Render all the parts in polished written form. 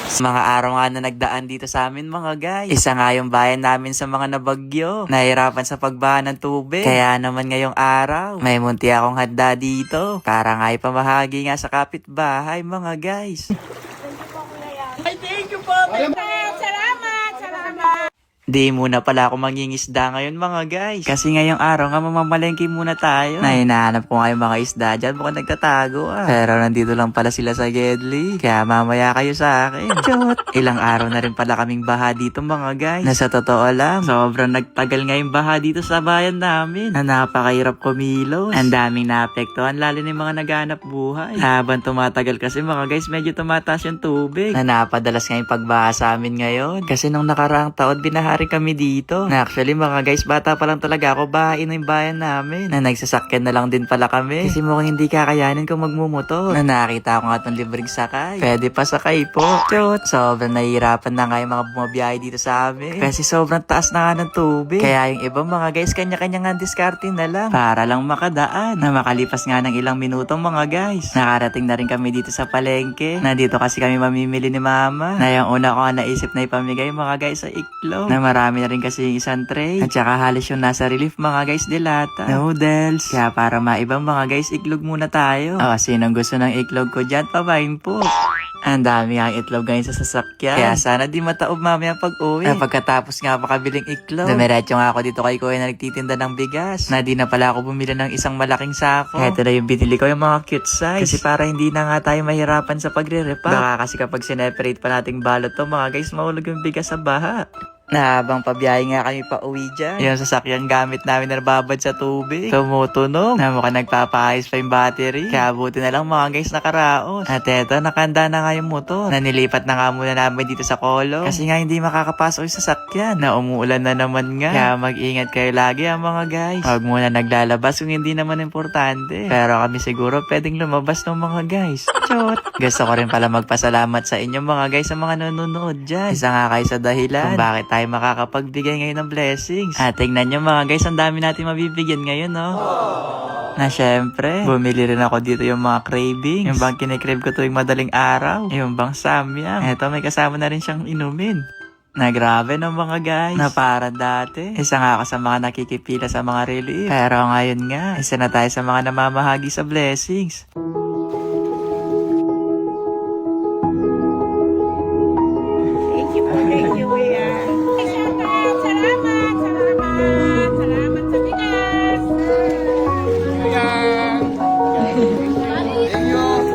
Mga araw nga na nagdaan dito sa amin mga guys. Isa nga yung bayan namin sa mga nabagyo. Nahirapan sa pagbaha ng tubig. Kaya naman ngayong araw, may munti akong handa dito. Para nga ipamahagi nga sa kapitbahay mga guys. Ay, thank you po. Salamat, salamat. Di muna pala ako mangingisda ngayon mga guys. Kasi ngayong araw nga mamamalengke muna tayo. Na hinahanap ko nga yung mga isda dyan. Mukhang nagtatago Pero nandito lang pala sila sa Gedli. Kaya mamaya kayo sa akin. Chot! Ilang araw na rin pala kaming baha dito mga guys. Na sa totoo lang, sobrang nagtagal nga yung baha dito sa bayan namin. Na napakahirap kumilos. Ang daming naapektuhan lalo na yung mga naghanap buhay. Habang tumatagal kasi mga guys, medyo tumataas yung tubig. Na napadalas nga yung pagbaha sa amin ngayon. Kasi nung nakaraang taon, binahari kami dito. Na actually mga guys, bata pa lang talaga ako, bahain na yung bayan namin. Na nagsasakyan na lang din pala kami. Kasi mukhang hindi kakayanin kung magmumotor. Na nakita ko nga itong libreng sakay. Pwede pa sakay po. Chot! Sobrang nahihirapan na nga yung mga bumabiyahe dito sa amin. Kasi sobrang taas na nga ng tubig. Kaya yung ibang mga guys, kanya-kanya nga diskarte na lang. Para lang makadaan. Na makalipas nga ng ilang minuto mga guys. Nakarating na rin kami dito sa palengke. Na dito kasi kami mamimili ni mama. Na yung una ko nga naisip na ipamigay mga guys sa iklog. Na marami na rin kasi yung isang tray. At saka halos yung nasa relief mga guys, dilata. Noodles. Kaya para maibang mga guys, iklog muna tayo. Sinong gusto ng iklog ko dyan? Pabayin po. Ang dami ang itlog ngayon sa sasakyan. Kaya sana di mataob mamaya pag-uwi. Pagkatapos nga makabiling itlog, dumiretso nga ako dito kay Kuya na nagtitinda ng bigas. Na di na pala ako bumili ng isang malaking sako. Ito na yung binili ko, yung mga cute size. Kasi para hindi na nga tayo mahirapan sa pagre-repack. Baka kasi kapag sineperate pa nating balot to mga guys, mahulog yung bigas sa baha. Na habang pabiyahe nga kami pa uwi dyan, yung sasakyan gamit namin na nababad sa tubig. Tumutunog. Na mukhang nagpapaayos pa yung battery. Kaya buti na lang mga guys nakaraos. At eto, nakanda na nga yung motor. Na nilipat na nga muna namin dito sa kolong. Kasi nga hindi makakapasok yung sasakyan. Na umuulan na naman nga. Kaya mag-ingat kayo lagi mga guys. Huwag muna naglalabas kung hindi naman importante. Pero kami siguro pwedeng lumabas ng mga guys. Chot! Gusto ko rin pala magpasalamat sa inyo mga guys sa mga nanonood dyan. Isa nga kayo sa dahilan kung bakit tayo makakapagbigay ngayon ng blessings. At tingnan nyo mga guys, ang dami natin mabibigyan ngayon, no? Na syempre, bumili rin ako dito yung mga cravings. Yung bang kinikrave ko tuwing madaling araw. Yung bang samyang. Eto, may kasama na rin siyang inumin. Na grabe ng mga guys. Na para dati, isa nga ako sa mga nakikipila sa mga relief. Pero ngayon nga, isa na tayo sa mga namamahagi sa blessings. Thank you po, thank you, Kuya. Salamat, salamat, salamat sa bigas.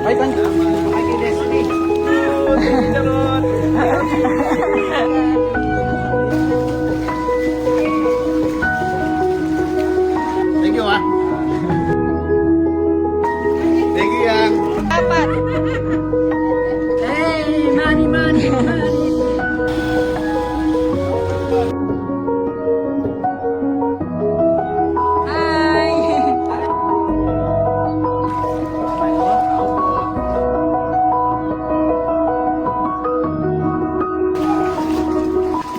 Ay, kan. Ay, kay Leslie. Thank you, Thank you, Yang. Dapat. Hey, money, money, money.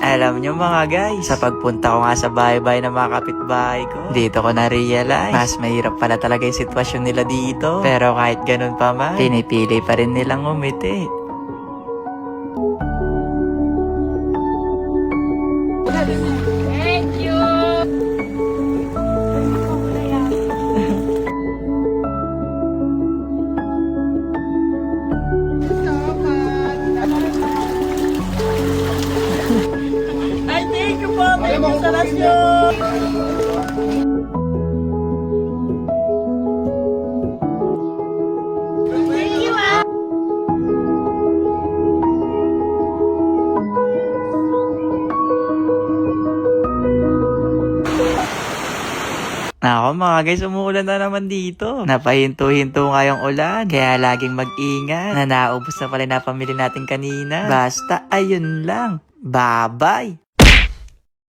Alam nyo mga guys, sa pagpunta ko nga sa bahay-bahay ng mga kapitbahay ko, dito ko na-realize, mas mahirap pala talaga yung sitwasyon nila dito. Pero kahit ganun pa man, pinipili pa rin nilang umiti. Thank you. Ay, thank you po. Thank you sa lasyon. Thank you, Nako mga guys, umuulan na naman dito. Napahinto-hinto nga yung ulan. Kaya laging mag-ingat. Na naubos na pala na pamili natin kanina. Basta ayun lang. Bye-bye!